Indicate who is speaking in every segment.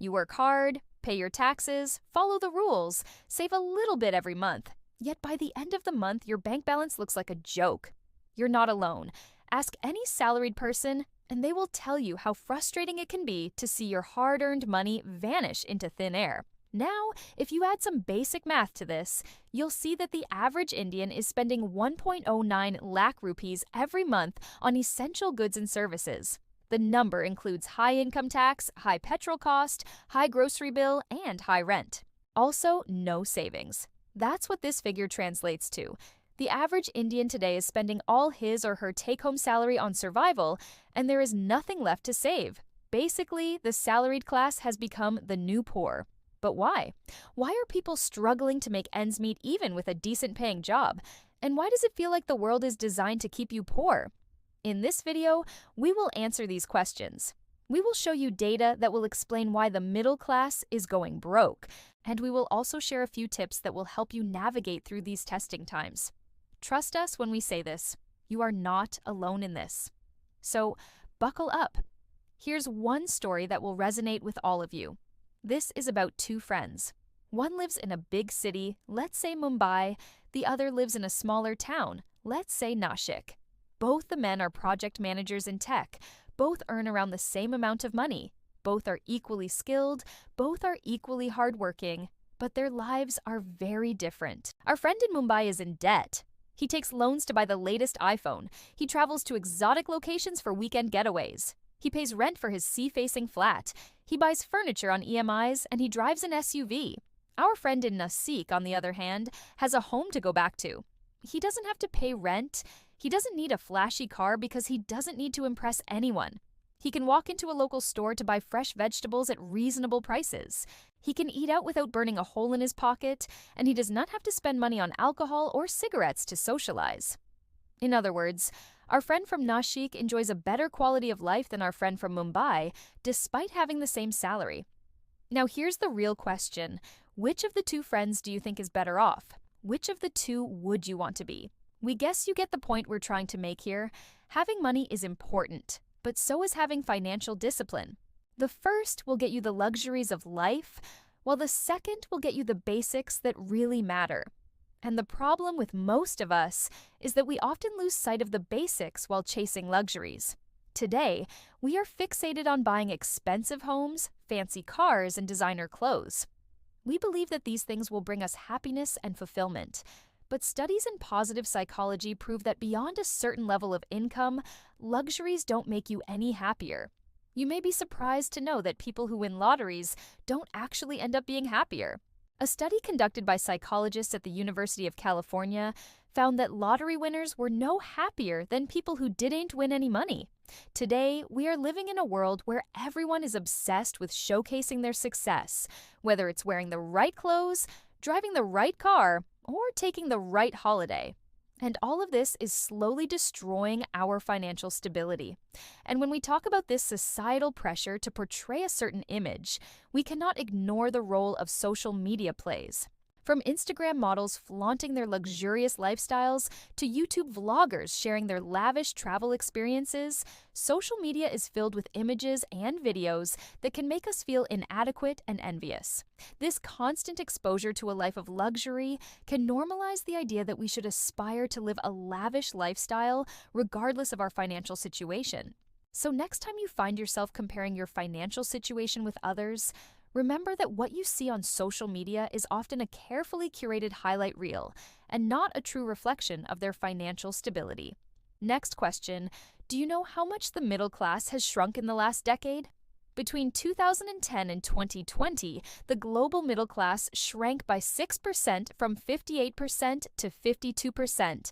Speaker 1: You work hard, pay your taxes, follow the rules, save a little bit every month. Yet by the end of the month, your bank balance looks like a joke. You're not alone. Ask any salaried person, and they will tell you how frustrating it can be to see your hard-earned money vanish into thin air. Now, if you add some basic math to this, you'll see that the average Indian is spending 1.09 lakh rupees every month on essential goods and services. The number includes high income tax, high petrol cost, high grocery bill, and high rent. Also, no savings. That's what this figure translates to. The average Indian today is spending all his or her take-home salary on survival, and there is nothing left to save. Basically, the salaried class has become the new poor. But why? Why are people struggling to make ends meet even with a decent-paying job? And why does it feel like the world is designed to keep you poor? In this video, we will answer these questions. We will show you data that will explain why the middle class is going broke, and we will also share a few tips that will help you navigate through these testing times. Trust us when we say this. You are not alone in this. So, buckle up. Here's one story that will resonate with all of you. This is about two friends. One lives in a big city, let's say Mumbai. The other lives in a smaller town, let's say Nashik. Both the men are project managers in tech. Both earn around the same amount of money. Both are equally skilled. Both are equally hardworking. But their lives are very different. Our friend in Mumbai is in debt. He takes loans to buy the latest iPhone. He travels to exotic locations for weekend getaways. He pays rent for his sea-facing flat. He buys furniture on EMIs, and he drives an SUV. Our friend in Nasik, on the other hand, has a home to go back to. He doesn't have to pay rent. He doesn't need a flashy car because he doesn't need to impress anyone. He can walk into a local store to buy fresh vegetables at reasonable prices. He can eat out without burning a hole in his pocket, and he does not have to spend money on alcohol or cigarettes to socialize. In other words, our friend from Nashik enjoys a better quality of life than our friend from Mumbai, despite having the same salary. Now here's the real question. Which of the two friends do you think is better off? Which of the two would you want to be? We guess you get the point we're trying to make here. Having money is important, but so is having financial discipline. The first will get you the luxuries of life, while the second will get you the basics that really matter. And the problem with most of us is that we often lose sight of the basics while chasing luxuries. Today, we are fixated on buying expensive homes, fancy cars, and designer clothes. We believe that these things will bring us happiness and fulfillment. But studies in positive psychology prove that beyond a certain level of income, luxuries don't make you any happier. You may be surprised to know that people who win lotteries don't actually end up being happier. A study conducted by psychologists at the University of California found that lottery winners were no happier than people who didn't win any money. Today, we are living in a world where everyone is obsessed with showcasing their success, whether it's wearing the right clothes, driving the right car, or taking the right holiday. And all of this is slowly destroying our financial stability. And when we talk about this societal pressure to portray a certain image, we cannot ignore the role of social media plays. From Instagram models flaunting their luxurious lifestyles to YouTube vloggers sharing their lavish travel experiences, social media is filled with images and videos that can make us feel inadequate and envious. This constant exposure to a life of luxury can normalize the idea that we should aspire to live a lavish lifestyle regardless of our financial situation. So next time you find yourself comparing your financial situation with others, remember that what you see on social media is often a carefully curated highlight reel and not a true reflection of their financial stability. Next question, do you know how much the middle class has shrunk in the last decade? Between 2010 and 2020, the global middle class shrank by 6% from 58% to 52%.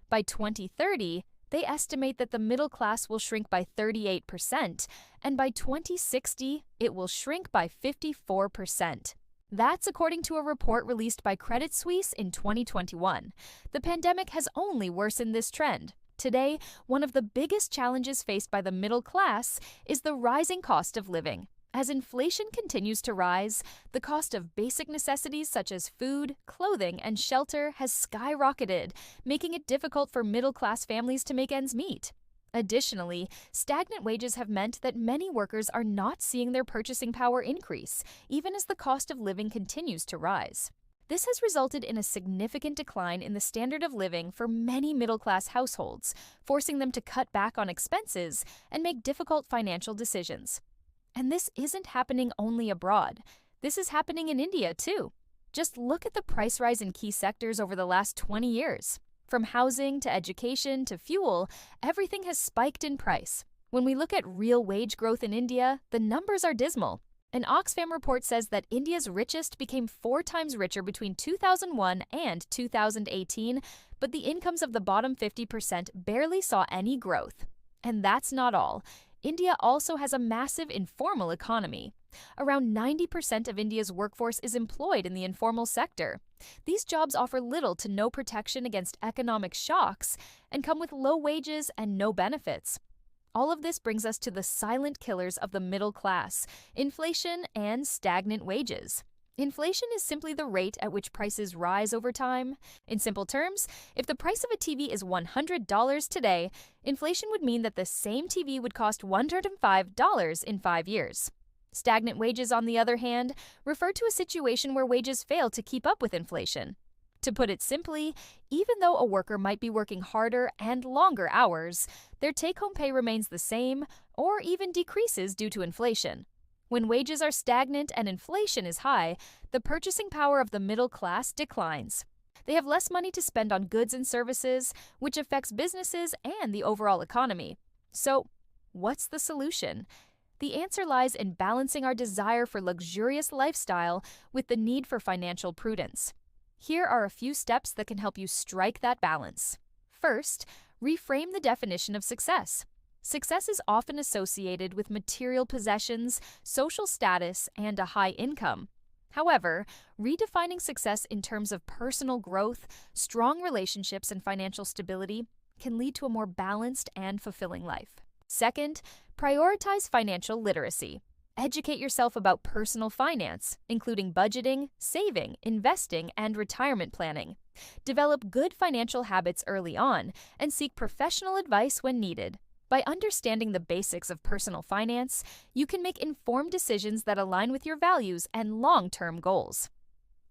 Speaker 1: By 2030, they estimate that the middle class will shrink by 38%, and by 2060, it will shrink by 54%. That's according to a report released by Credit Suisse in 2021. The pandemic has only worsened this trend. Today, one of the biggest challenges faced by the middle class is the rising cost of living. As inflation continues to rise, the cost of basic necessities such as food, clothing, and shelter has skyrocketed, making it difficult for middle-class families to make ends meet. Additionally, stagnant wages have meant that many workers are not seeing their purchasing power increase, even as the cost of living continues to rise. This has resulted in a significant decline in the standard of living for many middle-class households, forcing them to cut back on expenses and make difficult financial decisions. And this isn't happening only abroad. This is happening in India, too. Just look at the price rise in key sectors over the last 20 years. From housing to education to fuel, everything has spiked in price. When we look at real wage growth in India, the numbers are dismal. An Oxfam report says that India's richest became 4 times richer between 2001 and 2018, but the incomes of the bottom 50% barely saw any growth. And that's not all. India also has a massive informal economy. Around 90% of India's workforce is employed in the informal sector. These jobs offer little to no protection against economic shocks and come with low wages and no benefits. All of this brings us to the silent killers of the middle class: inflation and stagnant wages. Inflation is simply the rate at which prices rise over time. In simple terms, if the price of a TV is $100 today, inflation would mean that the same TV would cost $105 in 5 years. Stagnant wages, on the other hand, refer to a situation where wages fail to keep up with inflation. To put it simply, even though a worker might be working harder and longer hours, their take-home pay remains the same or even decreases due to inflation. When wages are stagnant and inflation is high, the purchasing power of the middle class declines. They have less money to spend on goods and services, which affects businesses and the overall economy. So, what's the solution? The answer lies in balancing our desire for luxurious lifestyle with the need for financial prudence. Here are a few steps that can help you strike that balance. First, reframe the definition of success. Success is often associated with material possessions, social status, and a high income. However, redefining success in terms of personal growth, strong relationships, and financial stability can lead to a more balanced and fulfilling life. Second, prioritize financial literacy. Educate yourself about personal finance, including budgeting, saving, investing, and retirement planning. Develop good financial habits early on and seek professional advice when needed. By understanding the basics of personal finance, you can make informed decisions that align with your values and long-term goals.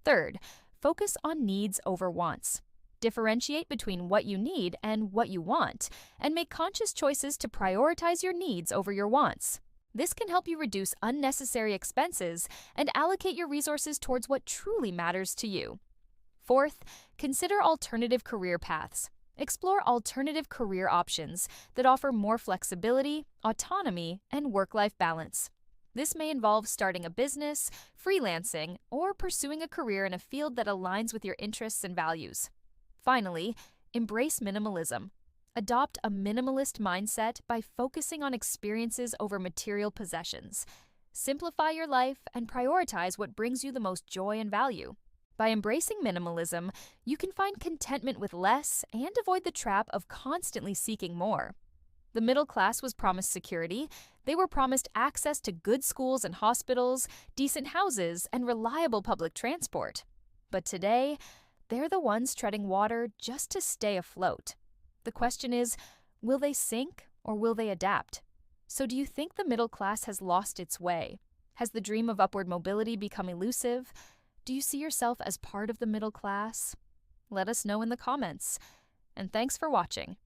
Speaker 1: Third, focus on needs over wants. Differentiate between what you need and what you want, and make conscious choices to prioritize your needs over your wants. This can help you reduce unnecessary expenses and allocate your resources towards what truly matters to you. Fourth, consider alternative career paths. Explore alternative career options that offer more flexibility, autonomy, and work-life balance. This may involve starting a business, freelancing, or pursuing a career in a field that aligns with your interests and values. Finally, embrace minimalism. Adopt a minimalist mindset by focusing on experiences over material possessions. Simplify your life and prioritize what brings you the most joy and value. By embracing minimalism, you can find contentment with less and avoid the trap of constantly seeking more. The middle class was promised security. They were promised access to good schools and hospitals, decent houses, and reliable public transport. But today, they're the ones treading water just to stay afloat. The question is, will they sink or will they adapt? So do you think the middle class has lost its way? Has the dream of upward mobility become elusive? Do you see yourself as part of the middle class? Let us know in the comments. And thanks for watching.